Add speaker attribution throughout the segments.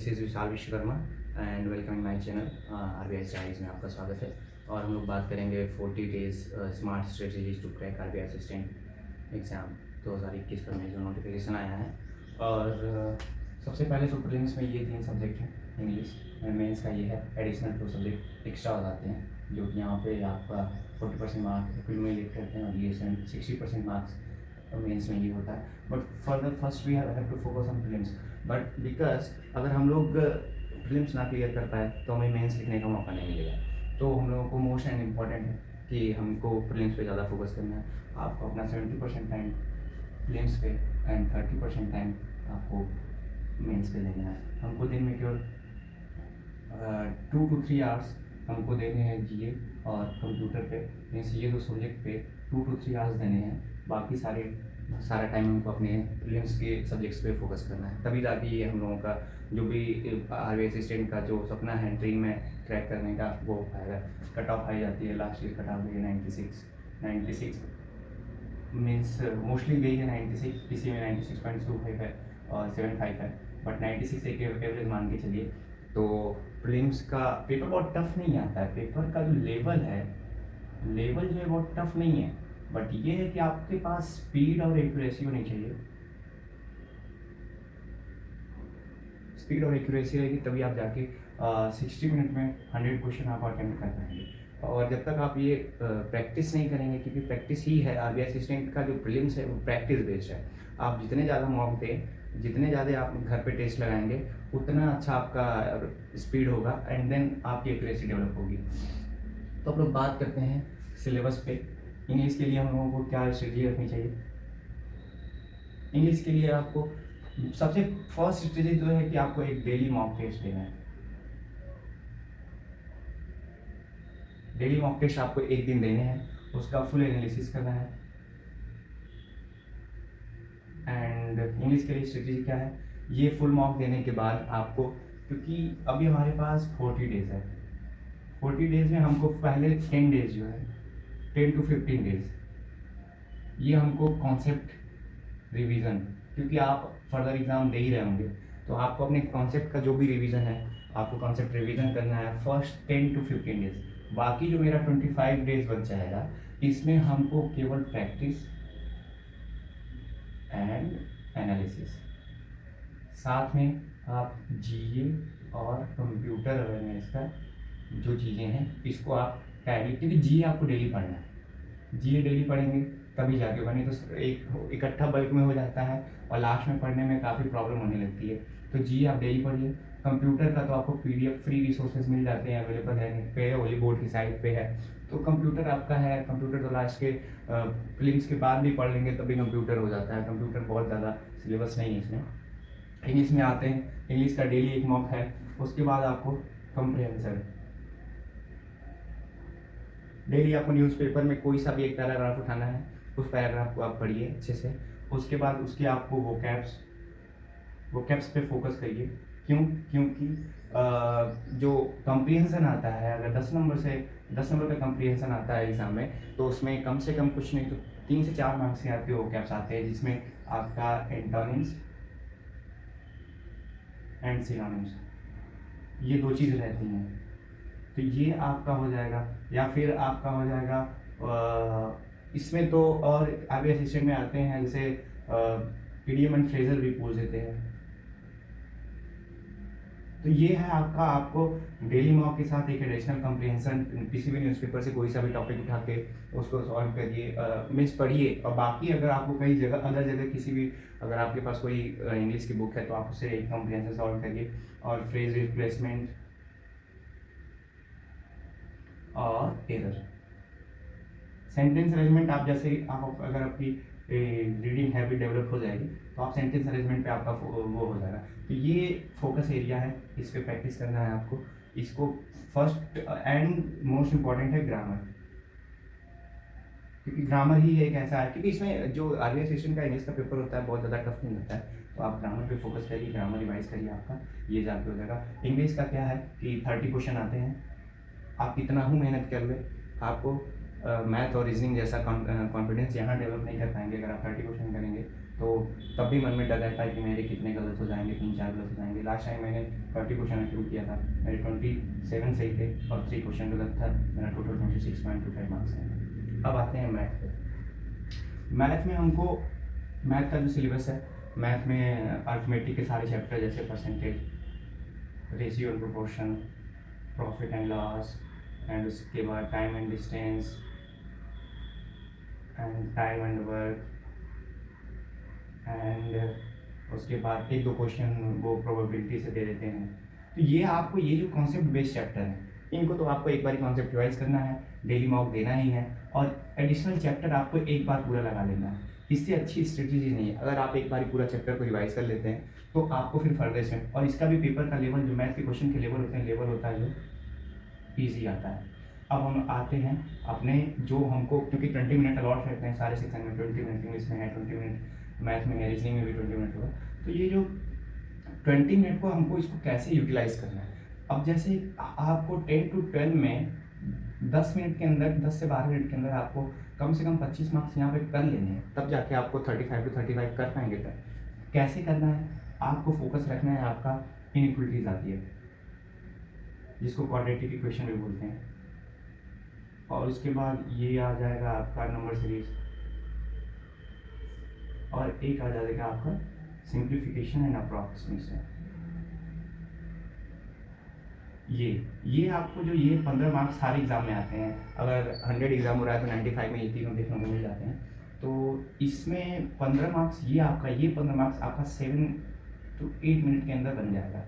Speaker 1: This is Vishal Vishwakarma and welcome in my channel RBI studies में आपका स्वागत है। और हम लोग बात करेंगे 40 days smart strategies to crack RBI assistant exam 2021 का में जो नोटिफिकेशन आया है। और सबसे पहले तो प्रीलिम्स में ये 3 सब्जेक्ट हैं, इंग्लिश, मेंस का ये है, एडिशनल 2 सब्जेक्ट एक्स्ट्रा हो जाते हैं जो कि यहाँ पे आपका 40% मार्क्स एक्यूमुलेट करते हैं और ये 60% मार्क्स मेंस में ये होता है। But further first we have to focus on prelims. But because अगर हम लोग प्रीलिम्स ना क्लियर कर पाए तो हमें मेंस लिखने का मौका नहीं मिलेगा। तो हम लोगों को मोस्ट एंड इम्पॉर्टेंट है कि हमको प्रीलिम्स पे ज़्यादा फोकस करना है। आपको अपना 70% टाइम प्रीलिम्स पे एंड 30% टाइम आपको मेंस पे देना है। हमको दिन में केवल 2 to 3 आवर्स हमको देने हैं जीए और कंप्यूटर पे, मीन्स ये 2 सब्जेक्ट पे 2 to 3 आवर्स देने हैं। बाकी सारा टाइम हमको अपने प्रीलिम्स के सब्जेक्ट्स पे फोकस करना है, तभी जाके ये हम लोगों का जो भी आरबीआई असिस्टेंट का जो सपना है ड्रीम में क्रैक करने का वो हो पाएगा। कट ऑफ आई जाती है, लास्ट ईयर कट ऑफ गई है 96 मीन्स मोस्टली गई है 96, किसी में 96.25 है और 75 है, बट 96 एक एवरेज मान के चलिए। तो प्रीलिम्स का पेपर बहुत टफ नहीं आता है, पेपर का जो लेवल जो है बहुत टफ नहीं है, बट ये है कि आपके पास स्पीड और एक्यूरेसी होनी चाहिए। स्पीड और एक्यूरेसी रहेगी तभी आप जाके 60 मिनट में 100 क्वेश्चन आप अटेम्प्ट कर पाएंगे। और जब तक आप ये प्रैक्टिस नहीं करेंगे, क्योंकि प्रैक्टिस ही है, आरबीआई असिस्टेंट का जो प्रीलिम्स है वो प्रैक्टिस बेस्ड है। आप जितने ज़्यादा मॉक दें, जितने ज़्यादा आप घर पे टेस्ट लगाएंगे, उतना अच्छा आपका स्पीड होगा एंड देन आपकी एक्यूरेसी डेवलप होगी। तो अब लोग बात करते हैं सिलेबस पे। इंग्लिश के लिए हम लोगों को क्या स्ट्रेटजी रखनी चाहिए। इंग्लिश के लिए आपको सबसे फर्स्ट स्ट्रेटजी जो है कि आपको एक डेली मॉक टेस्ट देना है। डेली मॉक टेस्ट आपको एक दिन देने हैं, उसका फुल एनालिसिस करना है। एंड इंग्लिश के लिए स्ट्रेटजी क्या है, ये फुल मॉक देने के बाद आपको, क्योंकि अभी हमारे पास 40 डेज है, 40 डेज में हमको पहले 10 डेज जो है 10 to 15 डेज ये हमको कॉन्सेप्ट रिवीजन, क्योंकि आप फर्दर एग्जाम दे ही रहे होंगे तो आपको अपने कॉन्सेप्ट का जो भी रिवीजन है आपको कॉन्सेप्ट रिवीजन करना है फर्स्ट 10 to 15 डेज। बाकी जो मेरा 25 डेज बच जाएगा इसमें हमको केवल प्रैक्टिस एंड एनालिसिस, साथ में आप जीए और कंप्यूटर अवेयरनेस का जो चीज़ें हैं इसको आप टैली, क्योंकि जीए आपको डेली पढ़ना है, जीए डेली पढ़ेंगे तभी जाके बने, तो एक इकट्ठा बल्क में हो जाता है और लास्ट में पढ़ने में काफ़ी प्रॉब्लम होने लगती है। तो जीए आप डेली पढ़िए। कंप्यूटर का तो आपको पीडीएफ फ्री रिसोर्सेज मिल जाते हैं, अवेलेबल है, नेट पे है, होली बोर्ड की साइट पे है। तो कंप्यूटर आपका है, कंप्यूटर तो लास्ट के फिल्म्स के बाद भी पढ़ लेंगे तभी कंप्यूटर हो जाता है। कंप्यूटर बहुत ज़्यादा सिलेबस नहीं है इसमें। इंग्लिश में आते हैं, इंग्लिश का डेली एक मॉक है, उसके बाद आपको कंप्रिहेंशन। डेली आपको न्यूज़पेपर में कोई सा भी एक पैराग्राफ उठाना है, उस पैराग्राफ को आप पढ़िए अच्छे से। उसके बाद उसके आपको वोकैब्स पे फोकस करिए। क्योंकि जो कंप्रीहेंशन आता है, अगर 10 नंबर का कंप्रीहेंशन आता है एग्जाम में, तो उसमें कम से कम कुछ नहीं तो 3 से 4 मार्क्स के आपके वोकैब्स आते हैं, जिसमें आपका एंटोनिम्स एंड सिनोनिम्स ये 2 चीज़ रहती हैं। तो ये आपका हो जाएगा, या फिर आपका हो जाएगा इसमें तो। और आगे असिस्टेंट में आते हैं जैसे इडियम एंड फ्रेजल भी पूछ देते हैं। तो ये है आपको डेली मॉक के साथ एक एडिशनल कम्प्रीहेंशन, किसी भी न्यूज़पेपर से कोई सा भी टॉपिक उठा के उसको सॉल्व करिए, मीन्स पढ़िए। और बाकी अगर आपको कई जगह अदर जगह किसी भी, अगर आपके पास कोई इंग्लिश की बुक है तो आप उससे एक कम्प्रीहेंशन सॉल्व करिए। और फ्रेज रिप्लेसमेंट और एरर, सेंटेंस अरेंजमेंट, आप जैसे आप अगर आपकी रीडिंग हैबिट डेवलप हो जाएगी तो आप सेंटेंस अरेंजमेंट पे आपका वो हो जाएगा। तो ये फोकस एरिया है, इस पे प्रैक्टिस करना है आपको। इसको फर्स्ट एंड मोस्ट इम्पॉर्टेंट है ग्रामर, क्योंकि ग्रामर ही एक ऐसा है, क्योंकि इसमें जो आरबीआई सेशन का इंग्लिश का पेपर होता है बहुत ज़्यादा टफ नहीं होता है। तो आप ग्रामर पे फोकस करिए, ग्रामर रिवाइज करिए, आपका ये जाके हो जाएगा। इंग्लिश का क्या है कि 30 क्वेश्चन आते हैं, आप कितना ही मेहनत कर ले आपको मैथ और रीजनिंग जैसा कॉन्फिडेंस यहाँ डेवलप नहीं कर पाएंगे अगर आप 30 क्वेश्चन करेंगे। तो तब भी मन में डर रहता है कि मेरे कितने गलत हो जाएंगे, 3-4 गलत हो जाएंगे। लास्ट टाइम मैंने 30 क्वेश्चन अटेम्प्ट किया था, मेरे 27 सही थे और 3 क्वेश्चन गलत था, मेरा टोटल 26.25 मार्क्स है। अब आते हैं मैथ पे। मैथ में हमको मैथ का जो सिलेबस है, मैथ में अर्थमेटिक के सारे चैप्टर जैसे percentage, ratio and proportion, profit and loss, and उसके बाद time and distance and time and work, and उसके बाद 1-2 क्वेश्चन वो प्रोबेबिलिटी से दे देते हैं। तो ये आपको ये जो कॉन्सेप्ट बेस्ड चैप्टर हैं, इनको तो आपको एक बार कॉन्सेप्ट रिवाइज करना है, डेली मॉक देना ही है, और एडिशनल चैप्टर आपको एक बार पूरा लगा लेना है। इससे अच्छी स्ट्रेटेजी नहीं है। अगर आप एक बार पूरा चैप्टर को रिवाइज कर लेते हैं तो आपको फिर फर्दर इसमें, और इसका भी पेपर का लेवल, जो मैथ के क्वेश्चन के लेवल होते हैं, लेवल होता है जो ईजी आता है। अब हम आते हैं अपने जो हमको, क्योंकि 20 मिनट अलॉट रहते हैं सारे सेक्शन में, 20 मिनट इंग्लिश में है, 20 मिनट मैथ में है, रीजनिंग में भी 20 मिनट होगा। तो ये जो 20 मिनट को हमको इसको कैसे यूटिलाइज करना है। अब जैसे आपको 10 to 12 में 10 मिनट के अंदर, 10 से 12 मिनट के अंदर आपको कम से कम 25 मार्क्स यहाँ पे कर लेने हैं, तब जाके आपको 35 to 35 कर पाएंगे। तब कैसे करना है, आपको फोकस रखना है, आपका इनइक्वलिटीज आती है जिसको क्वाड्रेटिक इक्वेशन भी बोलते हैं, और उसके बाद ये आ जाएगा आपका नंबर सीरीज, और एक आ जाएगा आपका सिंप्लीफिकेशन एंड अप्रॉक्सीमेशन। ये आपको जो ये 15 मार्क्स सारे एग्जाम में आते हैं। अगर 100 एग्जाम हो रहा है तो 95 में ये तीनों देखने को मिल जाते हैं। तो इसमें 15 मार्क्स, ये 15 मार्क्स आपका 7 to 8 मिनट के अंदर बन जाएगा।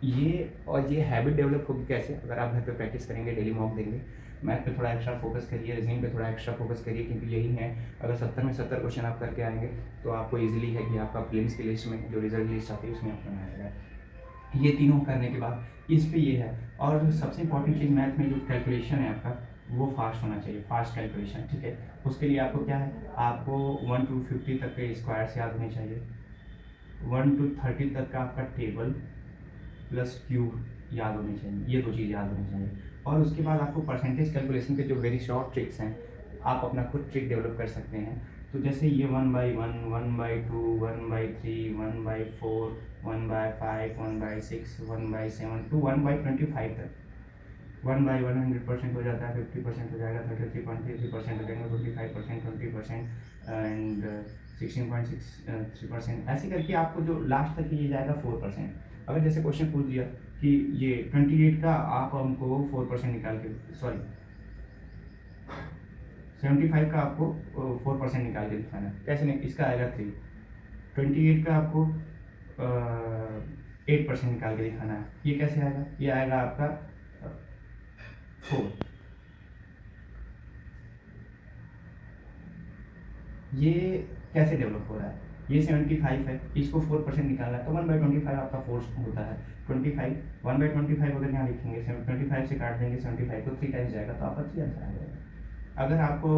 Speaker 1: ये हैबिट डेवलप होगी कैसे, अगर आप घर पे प्रैक्टिस करेंगे, डेली मॉक देंगे, मैथ पे थोड़ा एक्स्ट्रा फोकस करिए, रीजनिंग पे थोड़ा एक्स्ट्रा फोकस करिए, क्योंकि यही है, अगर 70 में 70 क्वेश्चन आप करके आएंगे तो आपको इजीली है कि आपका प्रीलिम्स की लिस्ट में जो रिजल्ट लिस्ट आती है उसमें अपना आएगा। ये तीनों करने के बाद इस पे ये है। और सबसे इंपॉर्टेंट चीज़ मैथ में जो कैलकुलेशन है आपका, वो फास्ट होना चाहिए, फास्ट कैलकुलेशन, ठीक है। उसके लिए आपको क्या है, आपको 1 to 50 तक के स्क्वायर्स याद होने चाहिए, 1 to 30 तक का आपका टेबल प्लस क्यूब याद होनी चाहिए, ये 2 चीज़ याद होनी चाहिए। और उसके बाद आपको परसेंटेज कैलकुलेशन के जो वेरी शॉर्ट ट्रिक्स हैं, आप अपना खुद ट्रिक डेवलप कर सकते हैं। तो जैसे ये 1/1, 1/2, 1/3, 1/4, 1/5, 1/6, 1/7 to 1/25 तक, 1/1 100% हो जाता है, 50% हो जाएगा, 33.33% हो जाएगा, 25%, 20% एंड 16.63%, ऐसे करके आपको जो लास्ट तक ये जाएगा 4%। अगर जैसे क्वेश्चन पूछ दिया कि ये 28 का आप हमको 4% निकाल के, सॉरी 75 का आपको 4% निकाल के दिखाना है, कैसे नहीं, इसका आएगा 3, 28 का आपको 8% निकाल के दिखाना है, ये कैसे आएगा, ये आएगा आपका 4। ये कैसे डेवलप हो रहा है, ये 75 है, इसको 4% निकालना है, तो 1/25 आपका फोर्स होता है 25, 1/25 अगर यहाँ लिखेंगे, 25 से काट देंगे 75 को, 3 टाइम्स जाएगा, तो आपका 3 आंसर आ जाएगा। अगर आपको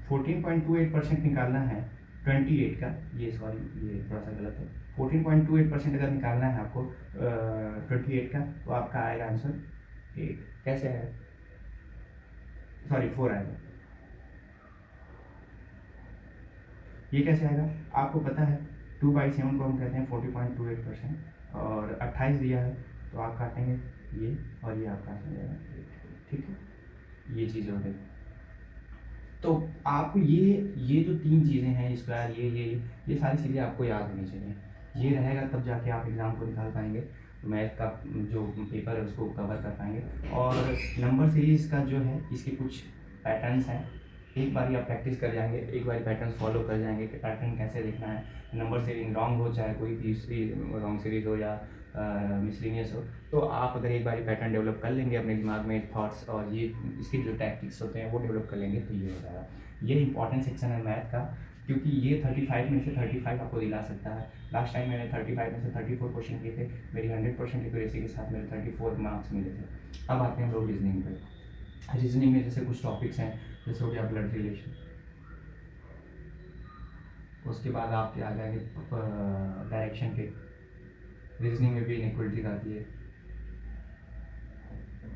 Speaker 1: 14.28% निकालना है 28 का, ये सॉरी ये थोड़ा सा गलत है, 14.28% अगर निकालना है आपको 28 का, तो आपका आएगा आंसर 8। कैसे आएगा, सॉरी 4 आएगा। ये कैसे आएगा, आपको पता है 2/7 को हम कहते हैं 40.28%, और 28 दिया है तो आप काटेंगे ये, और ये आपका आंसर जाएगा, ठीक है। ये चीज़ें हो गई। तो आपको ये जो 3 चीज़ें हैं, स्क्वायर, ये सारी चीज़ें आपको याद होनी चाहिए। ये रहेगा तब जाके आप एग्ज़ाम को निकाल पाएंगे, मैथ का जो पेपर है उसको कवर कर पाएंगे। और नंबर सीरीज़ का जो है, इसके कुछ पैटर्न्स हैं, एक बार आप प्रैक्टिस कर जाएंगे, एक बार पैटर्न फॉलो कर जाएंगे कि पैटर्न कैसे देखना है, नंबर सीरीज रॉन्ग हो, चाहे कोई भी रॉन्ग सीरीज हो या मिसलिनियस हो, तो आप अगर एक बार पैटर्न डेवलप कर लेंगे अपने दिमाग में, थॉट्स और ये इसके जो टैक्टिक्स होते हैं वो डेवलप कर लेंगे, तो ये हो जाएगा। ये इंपॉर्टेंट सेक्शन है मैथ का, क्योंकि ये 35 में से 35 आपको दिला सकता है। लास्ट टाइम मैंने 35 में से 34 क्वेश्चन किए थे, मेरी 100% एक्यूरेसी के साथ मेरे 34 मार्क्स मिले थे। अब आते हैं हम लोग रीजनिंग पे। रीजनिंग में जैसे कुछ टॉपिक्स हैं, जैसे हो गया ब्लड रिलेशन, उसके बाद आपके आ जाएंगे डायरेक्शन के, रीजनिंग में भी इनइक्वलिटीज आती है,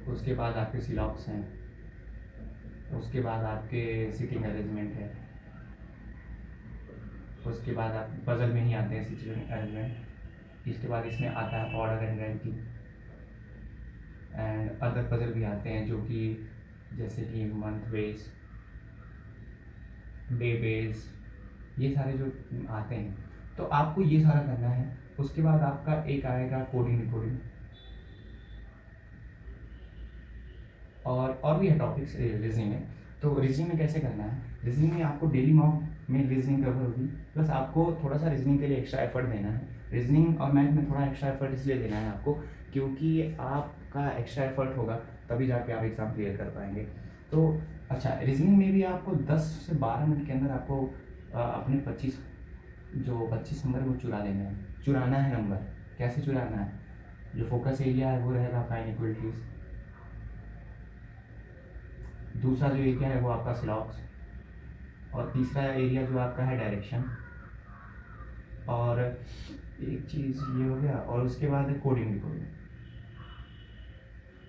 Speaker 1: उसके बाद आपके सिलॉक्स हैं, उसके बाद आपके सिटिंग अरेंजमेंट है, उसके बाद आप पजल में ही आते हैं सिचुएशन एलिमेंट। इसके बाद इसमें आता है order and ranking and other puzzle भी आते हैं, जो कि जैसे कि मंथ बेस, डे बेस, ये सारे जो आते हैं। तो आपको ये सारा करना है। उसके बाद आपका एक आएगा कोडिंग रिकॉर्डिंग, और भी है टॉपिक्स रीजनिंग में। तो रीजनिंग में कैसे करना है, रीजनिंग में आपको डेली मॉक में रीजनिंग कवर होगी, प्लस आपको थोड़ा सा रीजनिंग के लिए एक्स्ट्रा एफर्ट देना है। रीजनिंग और मैथ में थोड़ा एक्स्ट्रा एफर्ट इसलिए देना है आपको, क्योंकि आपका एक्स्ट्रा एफर्ट होगा तभी जाके आप एग्ज़ाम क्लियर कर पाएंगे। तो अच्छा, रीजनिंग में भी आपको 10 से 12 मिनट के अंदर आपको अपने 25 नंबर वो चुराना है नंबर। कैसे चुराना है, जो फोकस एरिया है वो रहेगा आपका इनइक्वलिटीज, दूसरा जो एरिया है वो आपका स्लॉक्स, और तीसरा एरिया जो आपका है डायरेक्शन, और एक चीज़ ये हो गया, और उसके बाद है कोडिंग रिकॉर्डिंग।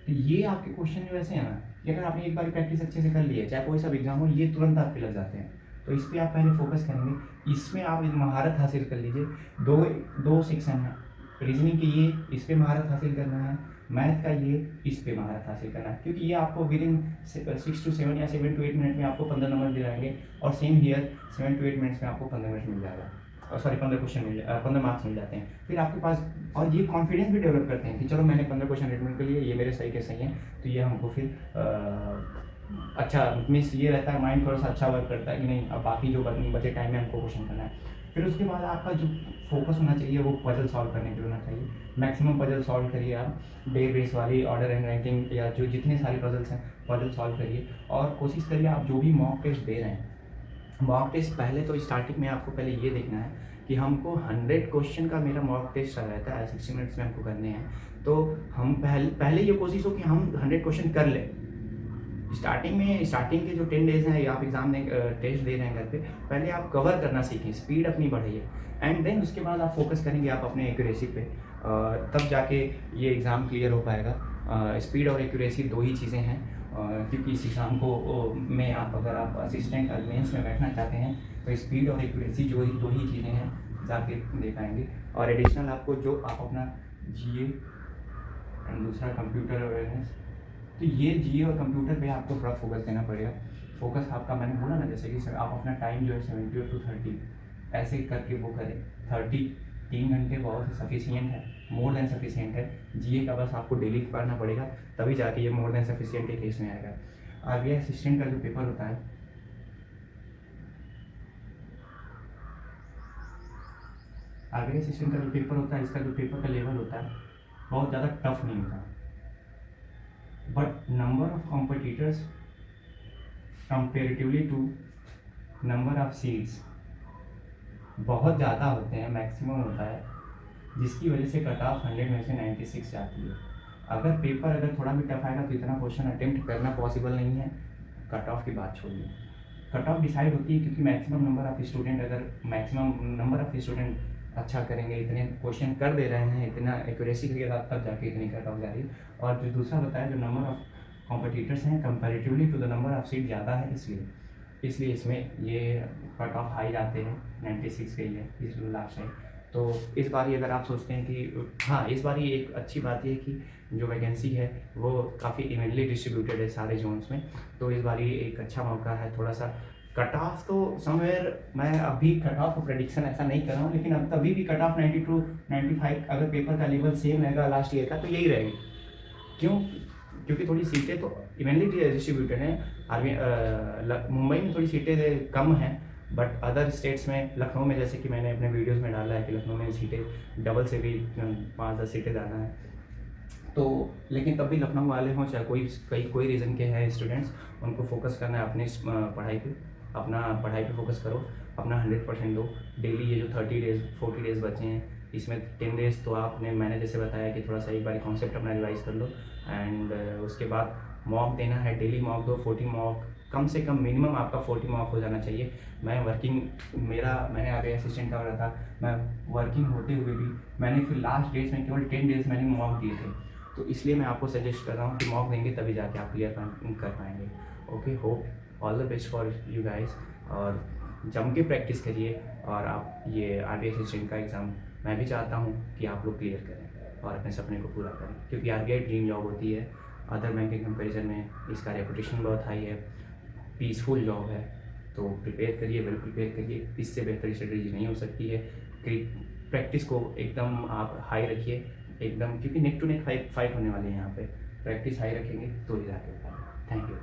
Speaker 1: तो ये आपके क्वेश्चन जो ऐसे हैं ना कि अगर आपने एक बार प्रैक्टिस अच्छे से कर ली है, चाहे कोई सा एग्जाम हो, ये तुरंत आपके लग जाते हैं। तो इस पर आप पहले फोकस करेंगे, इसमें आप महारत हासिल कर लीजिए। दो सेक्शन है रीजनिंग के, ये इस पर महारत हासिल करना है, मैथ का ये इस पे महारत हासिल करना है, क्योंकि ये आपको विद इन 6 to 7 या 7 to 8 मिनट में आपको 15 नंबर दिलाएंगे, और सेम हियर 7 to 8 मिनट्स में आपको 15 मिनट मिल जाएगा, और सॉरी 15 मार्क्स मिल जाते हैं। फिर आपके पास, और ये कॉन्फिडेंस भी डेवलप करते हैं कि चलो मैंने 15 क्वेश्चन अटेम्प्ट कर लिए, ये मेरे सही के सही हैं, तो ये हमको फिर अच्छा मीन्स ये रहता है, माइंड थोड़ा सा अच्छा वर्क करता है कि नहीं, अब बाकी जो बचे टाइम में हमको क्वेश्चन करना है। फिर उसके बाद आपका जो फोकस होना चाहिए वो पजल सॉल्व करने पे होना चाहिए। मैक्सिमम पजल सॉल्व करिए आप, डे बेस वाली, ऑर्डर एंड रैंकिंग, या जो जितने सारे पजल्स हैं पजल सॉल्व करिए, और कोशिश करिए आप जो भी मॉक टेस्ट दे रहे हैं, मॉक टेस्ट पहले तो स्टार्टिंग में आपको पहले ये देखना है कि हमको 100 क्वेश्चन का मेरा मॉक टेस्ट रहता है, 60 मिनट्स में हमको करने हैं। तो हम पहले ये कोशिश हो कि हम 100 क्वेश्चन कर लें। स्टार्टिंग के जो 10 डेज हैं, आप एग्जाम टेस्ट दे रहे हैं घर पे, पहले आप कवर करना सीखें, स्पीड अपनी बढ़ाइए, एंड देन उसके बाद आप फोकस करेंगे आप अपने एक्यूरेसी पे, तब जाके ये एग्ज़ाम क्लियर हो पाएगा। स्पीड और एक्यूरेसी दो ही चीज़ें हैं, क्योंकि इस एग्ज़ाम को में आप अगर आप असिस्टेंट मेंस में बैठना चाहते हैं तो स्पीड और एक्यूरेसी दो ही चीज़ें हैं, जाके दे पाएंगे। और एडिशनल आपको जो आप अपना GA एंड दूसरा कंप्यूटर अवेयरनेस, तो ये GA और कंप्यूटर पे आपको थोड़ा फोकस देना पड़ेगा। फोकस आपका, मैंने बोला ना, जैसे कि आप अपना टाइम जो है 70 to 30 ऐसे करके वो करें। 3 घंटे बहुत सफिशियंट है, मोर देन सफिशियंट है। GA का बस आपको डेली पढ़ना पड़ेगा, तभी जाके ये मोर देन सफिशियंट के केस में आएगा। RBI असिस्टेंट का जो पेपर होता है, RBI असिस्टेंट का जो पेपर होता है, इसका जो पेपर का लेवल होता है बहुत ज़्यादा टफ नहीं होता, but number of competitors comparatively to number of seats बहुत ज़्यादा होते हैं, मैक्सिमम होता है, जिसकी वजह से कट ऑफ 100 में से 96 जाती है। अगर पेपर थोड़ा भी टफ आएगा तो इतना क्वेश्चन अटेम्प्ट करना पॉसिबल नहीं है, कट ऑफ की बात छोड़िए। कट ऑफ डिसाइड होती है क्योंकि मैक्सिमम नंबर ऑफ स्टूडेंट, अगर मैक्सिमम नंबर ऑफ स्टूडेंट अच्छा करेंगे, इतने क्वेश्चन कर दे रहे हैं, इतना एक्यूरेसी के साथ, तब जाके इतनी कट ऑफ जा रही है। और जो दूसरा बताया, जो नंबर ऑफ कॉम्पिटिटर्स हैं comparatively to the number of seat ज़्यादा है, इसलिए इसमें ये कट ऑफ हाई जाते हैं, 96 के ही है इस लास्ट टाइम। तो इस बार अगर आप सोचते हैं कि हाँ, इस बार एक अच्छी बात ये है कि जो वैकेंसी है वो काफ़ी इवनली डिस्ट्रीब्यूटेड है सारे जोन्स में, तो इस बार ये एक अच्छा मौका है। थोड़ा सा कट ऑफ तो समवेयर, मैं अभी कट ऑफ का प्रेडिक्शन ऐसा नहीं कर रहा हूँ, लेकिन अब तभी भी कट ऑफ 90 to 95, अगर पेपर का लेवल सेम रहेगा लास्ट ईयर का तो यही रहेगी। क्यों? क्योंकि थोड़ी सीटें तो इवनली डिस्ट्रीब्यूटेड हैं। मुंबई में थोड़ी सीटें कम हैं, बट अदर स्टेट्स में, लखनऊ में जैसे कि मैंने अपने वीडियोस में डाला है कि लखनऊ में सीटें डबल से भी 5-10 सीटें ज़्यादा हैं। तो लेकिन तब भी लखनऊ वाले हों चाहे कोई रीज़न के हैं स्टूडेंट्स, उनको फोकस करना है अपनी पढ़ाई पे फोकस करो, अपना 100% दो। डेली ये जो 40 डेज़ बचे हैं, इसमें 10 डेज़ तो मैंने जैसे बताया कि थोड़ा सा एक बार कॉन्सेप्ट अपना रिवाइज़ कर लो, एंड उसके बाद मॉक देना है, डेली मॉक दो, 40 मॉक, कम से कम मिनिमम आपका 40 मॉक हो जाना चाहिए। मैंने आगे असिस्टेंट का रहा था, मैं वर्किंग होते हुए भी मैंने फिर लास्ट डेज में केवल 10 डेज़ मैंने मॉक दिए थे, तो इसलिए मैं आपको सजेस्ट कर रहा हूँ कि मॉक देंगे तभी जाके आप क्लियर कर पाएंगे। Okay, hope all the best for you guys, और जम के प्रैक्टिस करिए और आप ये आरबीआई असिस्टेंट का एग्ज़ाम मैं भी चाहता हूँ कि आप लोग क्लियर करें और अपने सपने को पूरा करें, क्योंकि आरबीआई ड्रीम जॉब होती है। अदर बैंक के कंपैरिजन में इसका रेपुटेशन बहुत हाई है, पीसफुल जॉब है। तो प्रिपेयर करिए, वेल प्रिपेयर करिए, इससे बेहतर स्ट्रेटजी नहीं हो सकती है कि प्रैक्टिस को एकदम आप हाई रखिए एकदम, क्योंकि नेक टू नेक फाइट होने वाले हैं यहाँ पे। प्रैक्टिस हाई रखेंगे तो ही जाके हो पाएगा। Thank you.